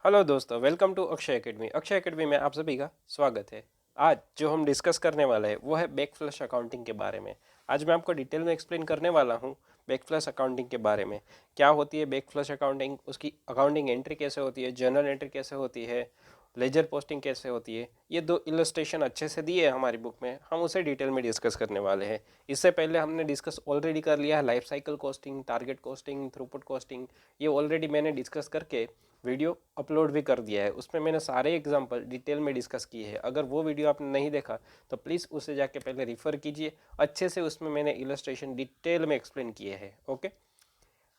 Hello दोस्तों, welcome to Akshay academy. Akshay academy में आप सभी का स्वागत है। आज जो हम डिस्कस करने वाले हैं वो है बैक फ्लश अकाउंटिंग के बारे में। आज मैं आपको डिटेल में एक्सप्लेन करने वाला हूँ बैक फ्लश अकाउंटिंग के बारे में। क्या होती है बैक फ्लश अकाउंटिंग, उसकी अकाउंटिंग एंट्री कैसे होती है, जर्नल एंट्री कैसे होती है, लेजर पोस्टिंग कैसे होती है। ये दो इलस्ट्रेशन अच्छे से दिए हैं हमारी बुक में, हम उसे डिटेल में डिस्कस करने वाले हैं। इससे पहले हमने डिस्कस ऑलरेडी कर लिया है life cycle costing, target costing, throughput costing. ये ऑलरेडी मैंने डिस्कस करके वीडियो अपलोड भी कर दिया है। उसमें मैंने सारे एग्जांपल डिटेल में डिस्कस किए हैं। अगर वो वीडियो आपने नहीं देखा तो प्लीज़ उसे जाके पहले रिफ़र कीजिए अच्छे से। उसमें मैंने इलस्ट्रेशन डिटेल में एक्सप्लेन किए हैं। ओके,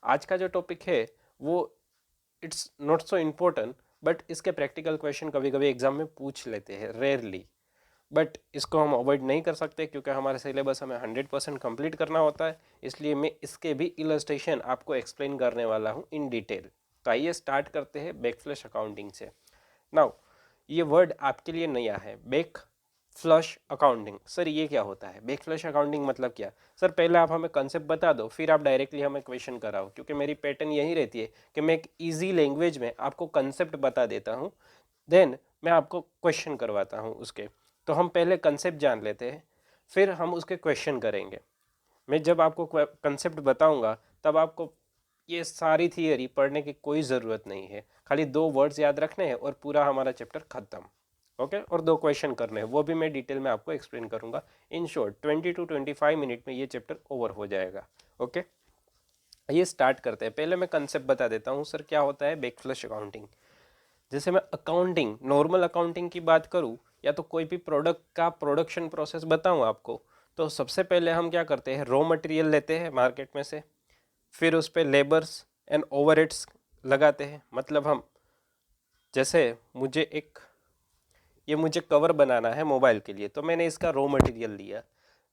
आज का जो टॉपिक है वो it's not so important, but इसके प्रैक्टिकल क्वेश्चन कभी कभी एग्जाम में पूछ लेते हैं, रेयरली। बट इसको हम अवॉइड नहीं कर सकते क्योंकि हमारे सिलेबस हमें 100% कंप्लीट करना होता है। इसलिए मैं इसके भी इलस्ट्रेशन आपको एक्सप्लेन करने वाला हूँ इन डिटेल। तो आइए स्टार्ट करते हैं बैक फ्लश अकाउंटिंग से। नाउ, ये वर्ड आपके लिए नया है, बैक फ्लश अकाउंटिंग। सर ये क्या होता है, बैक फ्लश अकाउंटिंग मतलब क्या? सर पहले आप हमें कंसेप्ट बता दो, फिर आप डायरेक्टली हमें क्वेश्चन कराओ, क्योंकि मेरी पैटर्न यही रहती है कि मैं एक ईजी लैंग्वेज में आपको कंसेप्ट बता देता हूँ, देन मैं आपको क्वेश्चन करवाता हूँ उसके। तो हम पहले कंसेप्ट जान लेते हैं, फिर हम उसके क्वेश्चन करेंगे। मैं जब आपको कंसेप्ट बताऊंगा तब आपको ये सारी थियरी पढ़ने की कोई ज़रूरत नहीं है। खाली दो वर्ड्स याद रखने हैं और पूरा हमारा चैप्टर ख़त्म। ओके, और दो क्वेश्चन करने हैं, वो भी मैं डिटेल में आपको एक्सप्लेन करूंगा। इन शॉर्ट 20 to 25 मिनट में ये चैप्टर ओवर हो जाएगा। ओके, ये स्टार्ट करते हैं। पहले मैं कंसेप्ट बता देता हूँ सर क्या होता है बैक फ्लश अकाउंटिंग। जैसे मैं अकाउंटिंग, नॉर्मल अकाउंटिंग की बात करूँ या तो कोई भी प्रोडक्ट का प्रोडक्शन प्रोसेस बताऊँ आपको, तो सबसे पहले हम क्या करते हैं, रॉ मटेरियल लेते हैं मार्केट में से, फिर उस पर लेबर्स एंड ओवरहेड्स लगाते हैं। मतलब हम, जैसे मुझे एक, ये मुझे कवर बनाना है मोबाइल के लिए, तो मैंने इसका रॉ मटेरियल लिया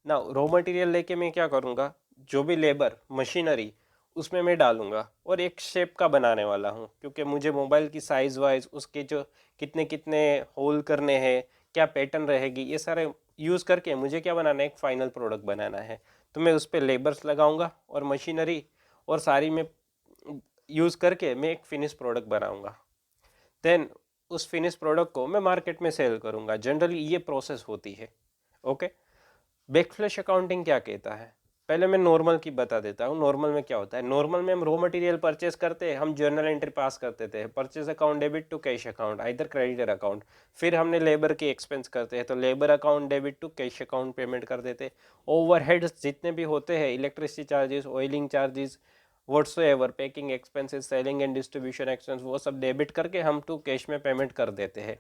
ना। रॉ मटेरियल लेके मैं क्या करूँगा, जो भी लेबर मशीनरी उसमें मैं डालूंगा और एक शेप का बनाने वाला हूँ, क्योंकि मुझे मोबाइल की साइज़ वाइज, उसके जो कितने कितने होल करने हैं, क्या पैटर्न रहेगी, ये सारे यूज़ करके मुझे क्या बनाना है, एक फाइनल प्रोडक्ट बनाना है। तो मैं उस पर लेबर्स लगाऊंगा और मशीनरी और सारी में यूज़ करके मैं एक फिनिश प्रोडक्ट बनाऊंगा। देन उस फिनिश प्रोडक्ट को मैं मार्केट में सेल करूंगा। जनरली ये प्रोसेस होती है। ओके, बैक फ्लश अकाउंटिंग क्या कहता है, पहले मैं नॉर्मल की बता देता हूँ। नॉर्मल में क्या होता है, नॉर्मल में हम रॉ मटेरियल परचेस करते हैं, हम जर्नल एंट्री पास करते थे, purchase account debit to cash account, either creditor account. फिर हमने लेबर के एक्सपेंस करते हैं तो labour account debit to cash account payment कर देते। ओवरहेड्स जितने भी होते हैं, electricity charges, oiling charges, whatsoever, packing expenses, selling and distribution expense, वो सब डेबिट करके हम टू कैश में पेमेंट कर देते हैं।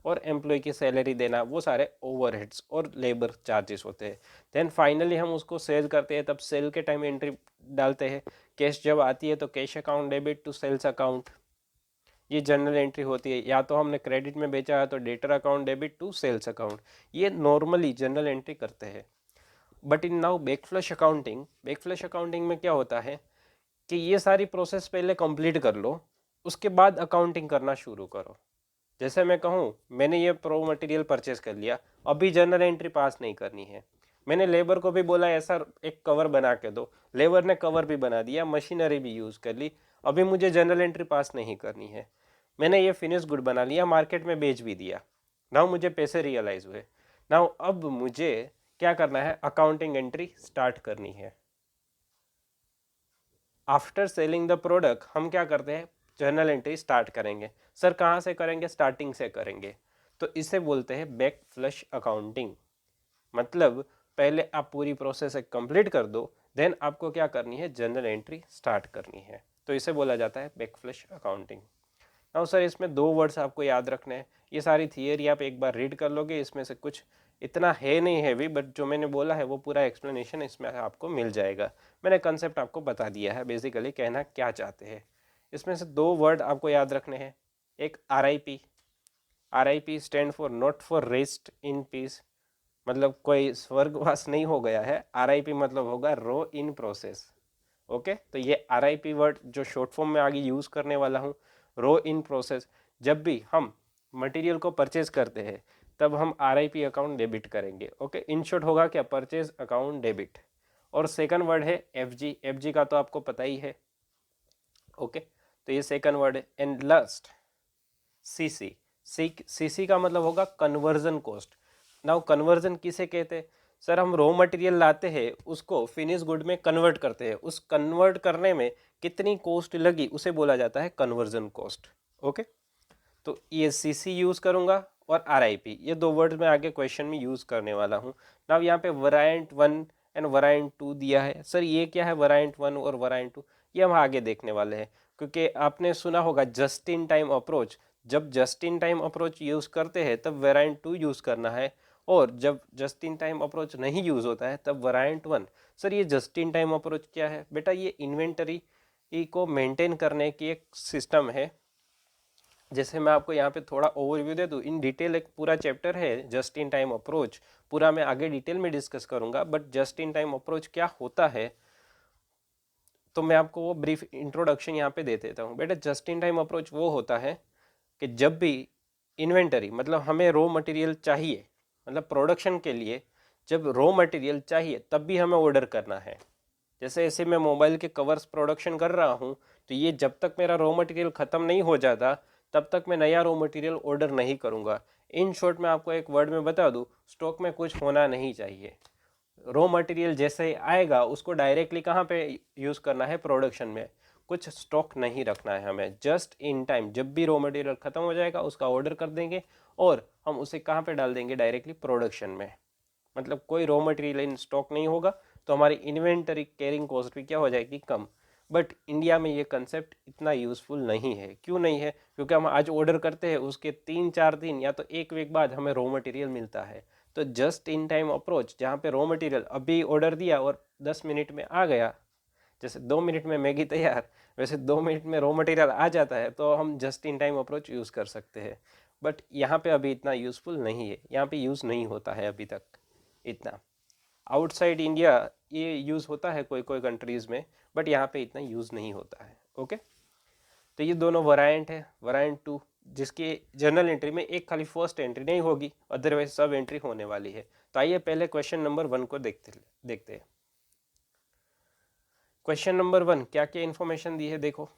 और एम्प्लॉय की सैलरी देना, वो सारे ओवरहेड्स और लेबर चार्जेस होते हैं। देन फाइनली हम उसको सेल करते हैं, तब सेल के टाइम एंट्री डालते हैं। कैश जब आती है तो cash account debit to sales account, ये जनरल एंट्री होती है। या तो हमने क्रेडिट में बेचा है तो debtor account debit to sales account, ये नॉर्मली जनरल एंट्री करते हैं। But in now back flush accounting, back flush accounting में क्या होता है कि ये सारी प्रोसेस पहले कंप्लीट कर लो, उसके बाद अकाउंटिंग करना शुरू करो। जैसे मैं कहूँ, मैंने ये प्रो मटेरियल परचेस कर लिया, अभी जर्नल एंट्री पास नहीं करनी है। मैंने लेबर को भी बोला ऐसा एक कवर बना के दो, लेबर ने कवर भी बना दिया, मशीनरी भी यूज़ कर ली, अभी मुझे जर्नल एंट्री पास नहीं करनी है। मैंने ये फिनिश गुड बना लिया, मार्केट में बेच भी दिया, नाउ मुझे पैसे रियलाइज हुए। नाउ अब मुझे क्या करना है, अकाउंटिंग एंट्री स्टार्ट करनी है। आफ्टर सेलिंग द प्रोडक्ट हम क्या करते हैं, जर्नल एंट्री स्टार्ट करेंगे। सर कहाँ से करेंगे, स्टार्टिंग से करेंगे। तो इसे बोलते हैं बैक फ्लश अकाउंटिंग। मतलब पहले आप पूरी प्रोसेस कंप्लीट कर दो, देन आपको क्या करनी है, जर्नल एंट्री स्टार्ट करनी है। तो इसे बोला जाता है back flush accounting. Now sir इसमें दो वर्ड्स आपको याद रखने हैं। ये सारी थियरी आप एक बार रीड कर लोगे, इसमें से कुछ इतना है नहीं हैवी, बट जो मैंने बोला है वो पूरा एक्सप्लेनेशन इसमें आपको मिल जाएगा। मैंने कंसेप्ट आपको बता दिया है, बेसिकली कहना क्या चाहते हैं। इसमें से दो वर्ड आपको याद रखने हैं। एक RIP, RIP stand for not for rest in peace, मतलब कोई स्वर्गवास नहीं हो गया है। RIP मतलब होगा रो इन प्रोसेस। ओके, तो ये RIP वर्ड जो शॉर्ट फॉर्म में आगे यूज़ करने वाला हूँ, रो इन प्रोसेस। जब भी हम मटेरियल को परचेज करते हैं तब हम RIP अकाउंट डेबिट करेंगे। ओके, इन शॉर्ट होगा क्या, परचेज अकाउंट डेबिट। और सेकंड वर्ड है FG का तो आपको पता ही है। ओके, तो ये सेकंड वर्ड है। And last CC. सीसी का मतलब होगा कन्वर्जन कॉस्ट। नाउ कन्वर्जन किसे कहते हैं? सर हम रॉ मटेरियल लाते हैं, उसको फिनिश गुड में कन्वर्ट करते हैं, उस कन्वर्ट करने में कितनी कॉस्ट लगी उसे बोला जाता है कन्वर्जन कॉस्ट। ओके, तो ये सीसी यूज करूंगा और आरआईपी, ये दो वर्ड मैं आगे क्वेश्चन में यूज करने वाला हूँ। नाउ यहाँ पे वरायंट 1 एंड वरायंट 2 दिया है। सर ये क्या है वरायंट 1 और वरायंट 2? ये हम आगे देखने वाले हैं, क्योंकि आपने सुना होगा जस्ट इन टाइम अप्रोच। जब just in time approach use करते हैं तब वरायंट 2 यूज करना है, और जब जस्ट इन टाइम अप्रोच नहीं यूज होता है तब वरायंट 1। सर ये जस्ट इन टाइम अप्रोच क्या है? बेटा ये इन्वेंटरी को मेंटेन करने की एक सिस्टम है। जैसे मैं आपको यहाँ पे थोड़ा ओवरव्यू दे दूँ, इन डिटेल एक पूरा चैप्टर है जस्ट इन टाइम अप्रोच, पूरा मैं आगे डिटेल में डिस्कस करूंगा, but just in time approach क्या होता है तो मैं आपको वो ब्रीफ इंट्रोडक्शन यहाँ पे दे देता हूँ। बेटा जस्ट इन टाइम अप्रोच वो होता है कि जब भी इन्वेंटरी, मतलब हमें रॉ मटेरियल चाहिए, मतलब प्रोडक्शन के लिए जब रॉ मटेरियल चाहिए तब भी हमें ऑर्डर करना है। जैसे ऐसे मैं मोबाइल के कवर्स प्रोडक्शन कर रहा हूँ, तो ये जब तक मेरा रॉ मटेरियल ख़त्म नहीं हो जाता तब तक मैं नया रॉ मटेरियल ऑर्डर नहीं करूँगा। इन शॉर्ट मैं आपको एक वर्ड में बता दूँ, स्टॉक में कुछ होना नहीं चाहिए। रॉ मटेरियल जैसे ही आएगा उसको डायरेक्टली कहाँ पे यूज़ करना है? प्रोडक्शन में। कुछ स्टॉक नहीं रखना है हमें, जस्ट इन टाइम जब भी रॉ मटेरियल ख़त्म हो जाएगा उसका ऑर्डर कर देंगे और हम उसे कहाँ पे डाल देंगे? डायरेक्टली प्रोडक्शन में। मतलब कोई रॉ मटेरियल इन स्टॉक नहीं होगा तो हमारी इन्वेंटरी कैरिंग कॉस्ट भी क्या हो जाएगी? कम। बट इंडिया में ये कंसेप्ट इतना यूज़फुल नहीं है। क्यों नहीं है? क्योंकि हम आज ऑर्डर करते हैं, उसके 3-4 दिन या तो एक वीक बाद हमें रॉ मटेरियल मिलता है। तो जस्ट इन टाइम अप्रोच जहाँ पे रॉ मटेरियल अभी ऑर्डर दिया और 10 मिनट में आ गया, जैसे 2 मिनट में मैगी तैयार, वैसे 2 मिनट में रॉ मटेरियल आ जाता है, तो हम just in time approach use कर सकते हैं। बट यहाँ पे अभी इतना यूज़फुल नहीं है, यहाँ पे यूज़ नहीं होता है अभी तक इतना। आउटसाइड इंडिया ये यूज़ होता है कोई कोई कंट्रीज़ में, बट यहाँ पे इतना यूज़ नहीं होता है। ओके, तो ये दोनों वरायंट है। वरायंट 2 जिसकी जर्नल एंट्री में एक खाली फर्स्ट एंट्री नहीं होगी, अदरवाइज सब एंट्री होने वाली है। तो आइए पहले क्वेश्चन नंबर 1 को देखते हैं। क्वेश्चन नंबर 1 क्या क्या इन्फॉर्मेशन दी है देखो।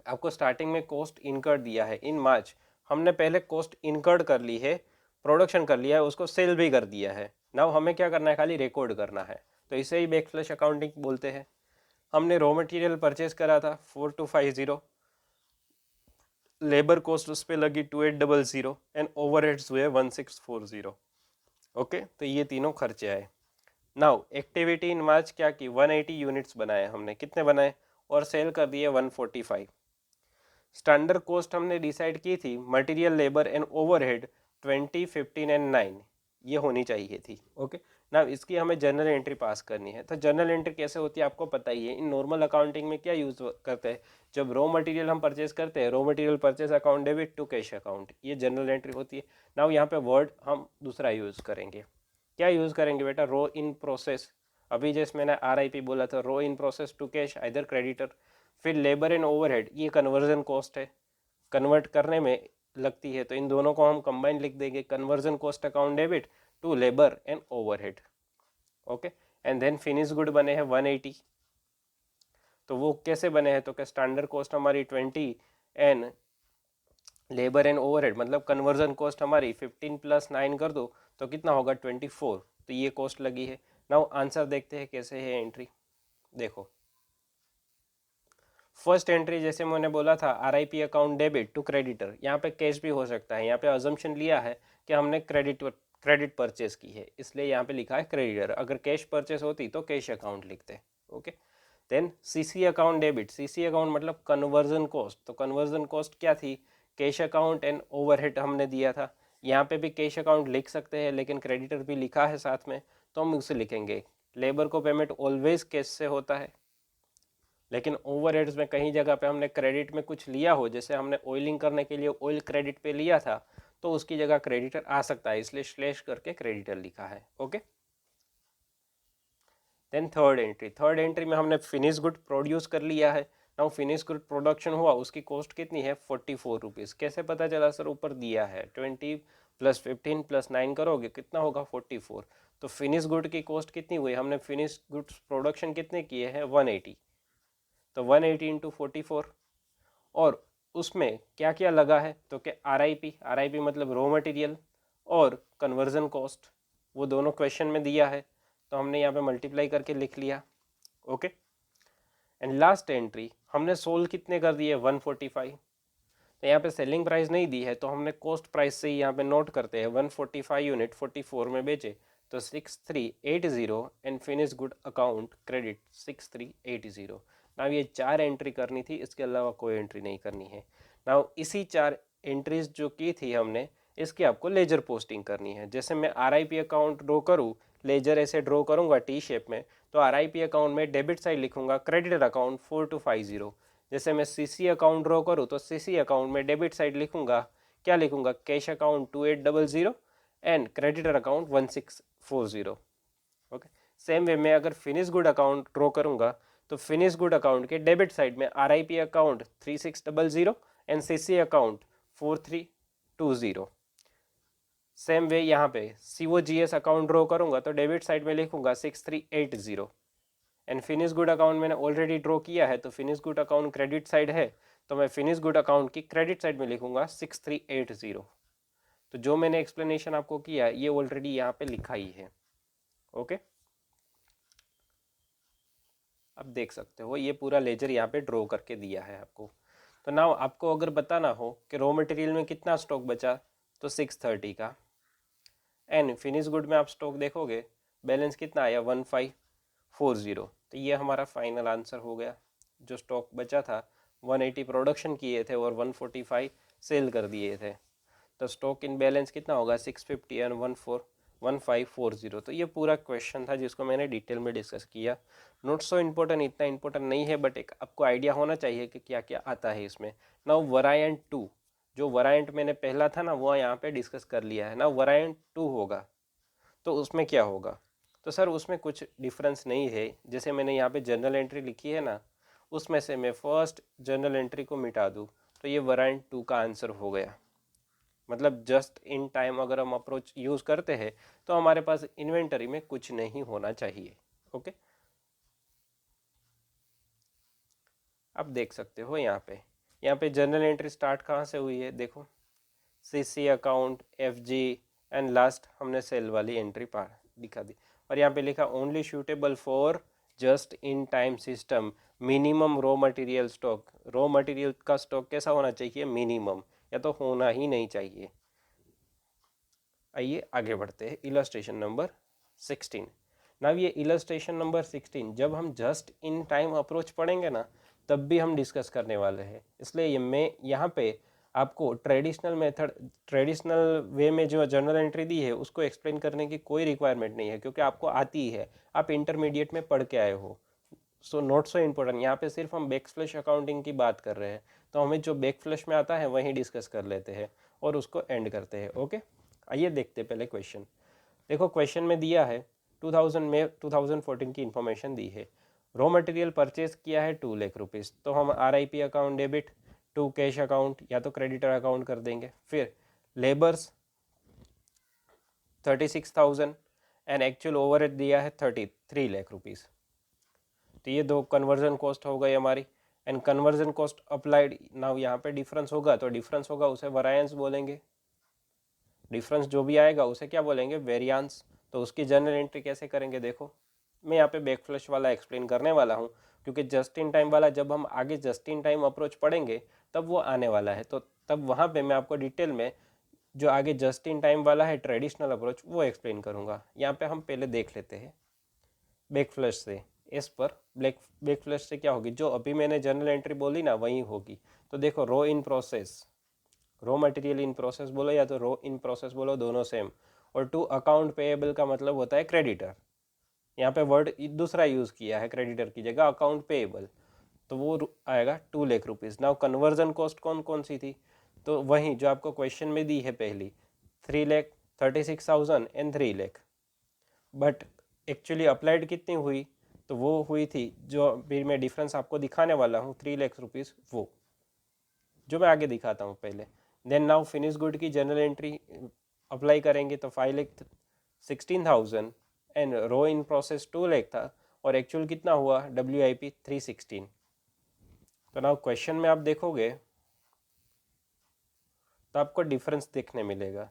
आपको स्टार्टिंग में कॉस्ट इनकर्ड दिया है इन मार्च। हमने पहले कॉस्ट इनकर्ड कर ली है, प्रोडक्शन कर लिया है, उसको सेल भी कर दिया है। नाउ हमें क्या करना है? खाली रिकॉर्ड करना है। तो इसे ही बैकफ्लैश अकाउंटिंग बोलते हैं। हमने रॉ मटेरियल परचेज करा था 4250, लेबर कॉस्ट उस पर लगी 2800 एंड ओवरहेड्स हुए 1640। ओके, तो ये तीनों खर्चे आए। नाउ एक्टिविटी इन मार्च क्या की? 180 यूनिट्स बनाए हमने। कितने बनाए? और सेल कर दिए 145। स्टैंडर्ड कॉस्ट हमने डिसाइड की थी material, labour and overhead 20, 15 and 9 ये होनी चाहिए थी। ओके, ना इसकी हमें जर्नल एंट्री पास करनी है। तो जर्नल एंट्री कैसे होती है आपको पता ही है। इन नॉर्मल अकाउंटिंग में क्या यूज करते हैं? जब रॉ मटेरियल हम परचेज करते हैं, raw material purchase account debit to cash account, ये जर्नल एंट्री होती है। ना यहाँ पे वर्ड हम दूसरा यूज करेंगे। क्या यूज करेंगे बेटा? Raw in process. अभी जैसे मैंने आरआईपी बोला था, raw in process to cash either creditor. फिर लेबर एंड ओवरहेड, ये कन्वर्जन कॉस्ट है, कन्वर्ट करने में लगती है, तो इन दोनों को हम कंबाइन लिख देंगे, conversion cost account debit to labour and overhead. Okay, and then finish good बने हैं 180। तो वो कैसे बने हैं? तो क्या स्टैंडर्ड कॉस्ट हमारी 20 एंड लेबर एंड ओवरहेड, मतलब कन्वर्जन कॉस्ट हमारी 15 + 9 कर दो तो कितना होगा? 24। तो ये कॉस्ट लगी है। नाउ आंसर देखते हैं कैसे है एंट्री। देखो फर्स्ट एंट्री जैसे मैंने बोला था RIP account debit to creditor, यहाँ पे कैश भी हो सकता है। यहाँ पे अजम्पशन लिया है कि हमने क्रेडिट परचेस की है, इसलिए यहाँ पे लिखा है क्रेडिटर। अगर कैश परचेस होती तो कैश अकाउंट लिखते। Okay, then CC account debit. CC account मतलब कन्वर्जन कॉस्ट। तो कन्वर्जन कॉस्ट क्या थी? कैश अकाउंट एंड ओवरहेड हमने दिया था। यहाँ पे भी कैश अकाउंट लिख सकते हैं, लेकिन क्रेडिटर भी लिखा है साथ में, तो हम उसे लिखेंगे। लेबर को पेमेंट ऑलवेज कैश से होता है, लेकिन ओवरहेड्स में कहीं जगह पे हमने क्रेडिट में कुछ लिया हो, जैसे हमने ऑयलिंग करने के लिए ऑयल क्रेडिट पे लिया था, तो उसकी जगह क्रेडिटर आ सकता है, इसलिए स्लैश करके क्रेडिटर लिखा है। ओके, देन थर्ड एंट्री में हमने फिनिश गुड प्रोड्यूस कर लिया है। नाउ फिनिश गुड प्रोडक्शन हुआ, उसकी कॉस्ट कितनी है? 44 रुपीज़। कैसे पता चला? सर ऊपर दिया है 20 + 15 + 9 करोगे कितना होगा? 44। तो फिनिश गुड की कॉस्ट कितनी हुई? हमने फिनिश गुड्स प्रोडक्शन कितने किए हैं? 180। तो 180 × 44, और उसमें क्या क्या लगा है, तो क्या आर आई पी मतलब रॉ मटेरियल और कन्वर्जन कॉस्ट, वो दोनों क्वेश्चन में दिया है, तो हमने यहाँ पे मल्टीप्लाई करके लिख लिया। ओके, एंड लास्ट एंट्री हमने सोल्व कितने कर दिए, 145। तो यहाँ पे सेलिंग प्राइस नहीं दी है तो हमने कॉस्ट प्राइस से ही यहाँ पे नोट करते हैं, 145 यूनिट 44 में बेचे तो 6380 and finish good account credit 6380। Now ये 4 एंट्री करनी थी, इसके अलावा कोई एंट्री नहीं करनी है। नाउ इसी 4 एंट्रीज जो की थी हमने, इसकी आपको लेजर पोस्टिंग करनी है। जैसे मैं आर अकाउंट ड्रॉ करूँ, लेजर ऐसे ड्रॉ करूँगा टी शेप में, तो आर अकाउंट में डेबिट साइड लिखूंगा क्रेडिट अकाउंट 4250। जैसे मैं सीसी अकाउंट ड्रॉ करूँ तो सीसी अकाउंट में डेबिट साइड लिखूंगा, क्या लिखूंगा, cash account 2800 and creditor account 1640। Okay, same way में अगर फिनिश गुड अकाउंट ड्रॉ करूंगा तो फिनिश गुड अकाउंट के डेबिट साइड में are account 3600 and CC account 4320। Same way यहाँ पे COGS अकाउंट ड्रॉ करूंगा तो डेबिट साइड में लिखूंगा 6380 एंड फिनिश गुड अकाउंट मैंने ऑलरेडी ड्रॉ किया है, तो finish good account credit side है, तो मैं फिनिश गुड अकाउंट की क्रेडिट साइड में लिखूंगा 6380। तो जो मैंने एक्सप्लेनेशन आपको किया ये ऑलरेडी यहाँ पे लिखा ही है। ओके, अब देख सकते हो ये पूरा लेजर यहाँ पे ड्रॉ करके दिया है आपको। तो नाउ आपको अगर बताना हो कि रॉ मटेरियल में कितना स्टॉक बचा, तो 630 का, एंड फिनिश गुड में आप स्टॉक देखोगे बैलेंस कितना आया, 1540। तो ये हमारा फाइनल आंसर हो गया। जो स्टॉक बचा था 180 प्रोडक्शन किए थे और 145 सेल कर दिए थे, तो स्टॉक इन बैलेंस कितना होगा, 650 एंड 1540। तो ये पूरा क्वेश्चन था जिसको मैंने डिटेल में डिस्कस किया। नॉट सो इम्पोर्टेंट, इतना इम्पोर्टेंट नहीं है, बट एक आपको आइडिया होना चाहिए कि क्या क्या आता है इसमें। नाउ वरायंट 2, जो वरायंट मैंने पहला था ना वो यहाँ पे डिस्कस कर लिया है ना, वरायंट 2 होगा तो उसमें क्या होगा, तो सर उसमें कुछ डिफरेंस नहीं है। जैसे मैंने यहाँ पे जनरल एंट्री लिखी है ना, उसमें से मैं फर्स्ट जनरल एंट्री को मिटा दूँ तो ये वरायंट 2 का आंसर हो गया। मतलब जस्ट इन टाइम अगर हम अप्रोच यूज़ करते हैं तो हमारे पास इन्वेंटरी में कुछ नहीं होना चाहिए। ओके, अब देख सकते हो यहाँ पे जनरल एंट्री स्टार्ट कहाँ से हुई है, देखो CC account, FG and last हमने सेल वाली एंट्री पार दिखा दी। और यहाँ पे लिखा only suitable for just in time system, minimum raw material stock. Raw material का स्टॉक कैसा होना चाहिए, मिनिमम, या तो होना ही नहीं चाहिए। आइए आगे बढ़ते हैं, इलस्ट्रेशन नंबर 16। नाउ ये इलस्ट्रेशन नंबर 16 जब हम जस्ट इन टाइम अप्रोच पढ़ेंगे ना तब भी हम डिस्कस करने वाले हैं, इसलिए ये मैं यहाँ पे आपको ट्रेडिशनल मेथड, ट्रेडिशनल वे में जो जर्नल एंट्री दी है उसको एक्सप्लेन करने की कोई रिक्वायरमेंट नहीं है, क्योंकि आपको आती है, आप इंटरमीडिएट में पढ़ के आए हो। सो नॉट सो इम्पोर्टेंट, यहाँ पे सिर्फ हम बैक फ्लैश अकाउंटिंग की बात कर रहे हैं, तो हमें जो बैक फ्लैश में आता है वहीं डिस्कस कर लेते हैं और उसको एंड करते हैं। ओके, आइए देखते हैं पहले क्वेश्चन। देखो क्वेश्चन में दिया है 2000 में 2014 की इंफॉर्मेशन दी है। रॉ मटेरियल परचेज किया है 2 लाख रुपीज़, तो हम RIP account debit to cash account या तो क्रेडिटर अकाउंट कर देंगे। फिर लेबर्स 36,000 एंड एक्चुअल ओवरहेड दिया है 33 लाख रुपीज़। तो ये दो कन्वर्जन कॉस्ट हो गई हमारी, and conversion cost applied. Now यहाँ पे डिफरेंस होगा तो डिफरेंस होगा उसे वरायंस बोलेंगे, डिफरेंस जो भी आएगा उसे क्या बोलेंगे, वेरियांस। तो उसकी जनरल एंट्री कैसे करेंगे, देखो मैं यहाँ पे बैक फ्लैश वाला एक्सप्लेन करने वाला हूँ, क्योंकि जस्ट इन टाइम वाला जब हम आगे जस्ट इन टाइम अप्रोच पढ़ेंगे तब वो आने वाला है, तो तब वहाँ पे मैं आपको डिटेल में जो आगे जस्ट इन टाइम वाला है ट्रेडिशनल अप्रोच वो एक्सप्लेन करूँगा। यहाँ पे हम पहले देख लेते हैं बैक फ्लैश से। इस पर बैक फ्लैश से क्या होगी, जो अभी मैंने जनरल एंट्री बोली ना वही होगी। तो देखो raw in process, raw material in process बोलो या तो रॉ इन प्रोसेस बोलो, दोनों सेम। और टू अकाउंट पेएबल का मतलब होता है क्रेडिटर, यहाँ पे वर्ड दूसरा यूज़ किया है क्रेडिटर की जगह अकाउंट पेएबल, तो वो आएगा 2 lakh rupees. Now conversion cost कौन कौन सी थी, तो वही जो आपको क्वेश्चन में दी है पहली, 3 lakh, 36,000 and 3 lakh. But actually applied कितनी हुई, तो वो हुई थी जो फिर मैं डिफरेंस आपको दिखाने वाला हूँ 3 लाख रुपीज़, वो जो मैं आगे दिखाता हूँ पहले। देन नाउ फिनिश गुड की जनरल एंट्री अप्लाई करेंगे तो 5,16,000 and raw in process 2 lakh था, और एक्चुअल कितना हुआ WIP 316। तो नाउ क्वेश्चन में आप देखोगे तो आपको डिफरेंस देखने मिलेगा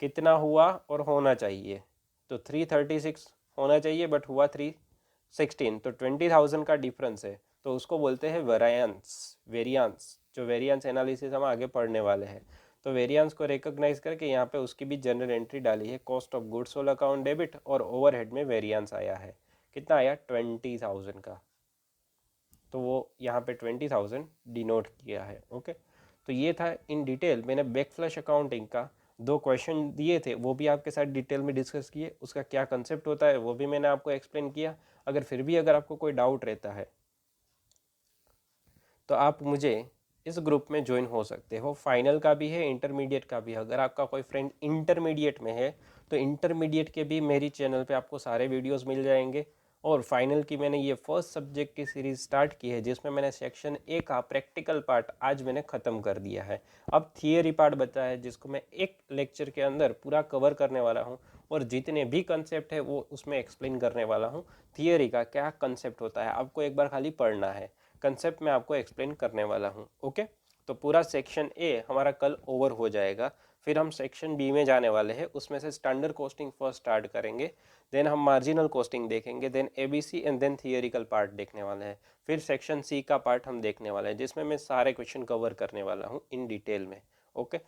कितना हुआ और होना चाहिए। तो 336 होना चाहिए बट हुआ 316, तो 20,000 का डिफरेंस है, तो उसको बोलते हैं वेरियांस। जो वेरियांस एनालिसिस हम आगे पढ़ने वाले हैं, तो वेरियांस को रिकॉग्नाइज करके यहाँ पे उसकी भी जनरल एंट्री डाली है, cost of goods sold account debit, और ओवरहेड में वेरियांस आया है। कितना आया? 20,000 का। तो वो यहाँ पे 20,000 डिनोट किया है। ओके, तो ये था इन डिटेल मैंने बैकफ्लैश अकाउंटिंग का 2 क्वेश्चन दिए थे, वो भी आपके साथ डिटेल में डिस्कस किए, उसका क्या कंसेप्ट होता है वो भी मैंने आपको एक्सप्लेन किया। अगर फिर भी अगर आपको कोई डाउट रहता है तो आप मुझे इस ग्रुप में ज्वाइन हो सकते हो। फाइनल का भी है, इंटरमीडिएट का भी है। अगर आपका कोई फ्रेंड इंटरमीडिएट में है तो इंटरमीडिएट के भी मेरी चैनल पे आपको सारे वीडियोस मिल जाएंगे। और फाइनल की मैंने ये फर्स्ट सब्जेक्ट की सीरीज स्टार्ट की है, जिसमें मैंने सेक्शन ए का प्रैक्टिकल पार्ट आज मैंने ख़त्म कर दिया है। अब थियरी पार्ट बचा है, जिसको मैं एक लेक्चर के अंदर पूरा कवर करने वाला हूँ, और जितने भी कंसेप्ट है वो उसमें एक्सप्लेन करने वाला हूँ। थियरी का क्या कंसेप्ट होता है आपको एक बार खाली पढ़ना है, कंसेप्ट मैं आपको एक्सप्लेन करने वाला हूँ। ओके, तो पूरा सेक्शन ए हमारा कल ओवर हो जाएगा। फिर हम सेक्शन बी में जाने वाले हैं, उसमें से स्टैंडर्ड कॉस्टिंग फर्स्ट स्टार्ट करेंगे, देन हम मार्जिनल कॉस्टिंग देखेंगे, then ABC and then theoretical part देखने वाले हैं। फिर सेक्शन सी का पार्ट हम देखने वाले हैं, जिसमें मैं सारे क्वेश्चन कवर करने वाला हूँ इन डिटेल में। ओके,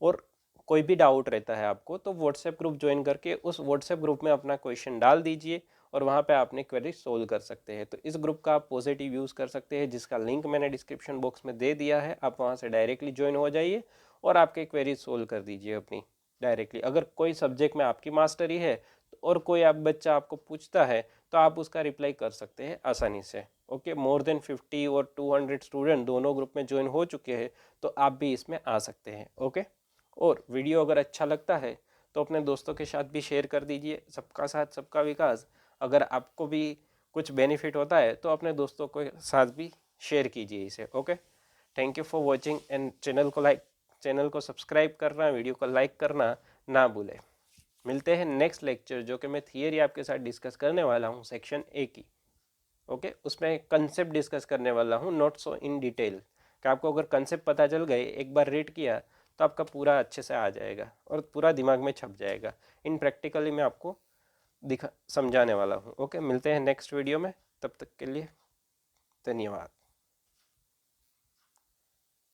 और कोई भी डाउट रहता है आपको तो व्हाट्सएप ग्रुप ज्वाइन करके उस व्हाट्सएप ग्रुप में अपना क्वेश्चन डाल दीजिए, और वहाँ पे आपने क्वेरी सोल्व कर सकते हैं। तो इस ग्रुप का आप पॉजिटिव यूज़ कर सकते हैं, जिसका लिंक मैंने डिस्क्रिप्शन बॉक्स में दे दिया है। आप वहाँ से डायरेक्टली ज्वाइन हो जाइए और आपके क्वेरी सोल्व कर दीजिए अपनी डायरेक्टली। अगर कोई सब्जेक्ट में आपकी मास्टरी है और कोई आप बच्चा आपको पूछता है तो आप उसका रिप्लाई कर सकते हैं आसानी से। ओके, मोर देन 50 और 200 स्टूडेंट दोनों ग्रुप में ज्वाइन हो चुके हैं, तो आप भी इसमें आ सकते हैं। ओके, और वीडियो अगर अच्छा लगता है तो अपने दोस्तों के साथ भी शेयर कर दीजिए। सबका साथ सबका विकास, अगर आपको भी कुछ बेनिफिट होता है तो अपने दोस्तों के साथ भी शेयर कीजिए इसे। Okay, thank you for watching and channel को सब्सक्राइब करना, वीडियो को लाइक करना ना भूलें। मिलते हैं नेक्स्ट लेक्चर, जो कि मैं थियरी आपके साथ डिस्कस करने वाला हूँ सेक्शन ए की। ओके, उसमें कंसेप्ट डिस्कस करने वाला हूँ, नॉट सो इन डिटेल, कि आपको अगर कंसेप्ट पता चल गए, एक बार रीड किया तो आपका पूरा अच्छे से आ जाएगा और पूरा दिमाग में छप जाएगा। इन प्रैक्टिकली मैं आपको समझाने वाला हूँ। ओके, मिलते हैं नेक्स्ट वीडियो में, तब तक के लिए धन्यवाद।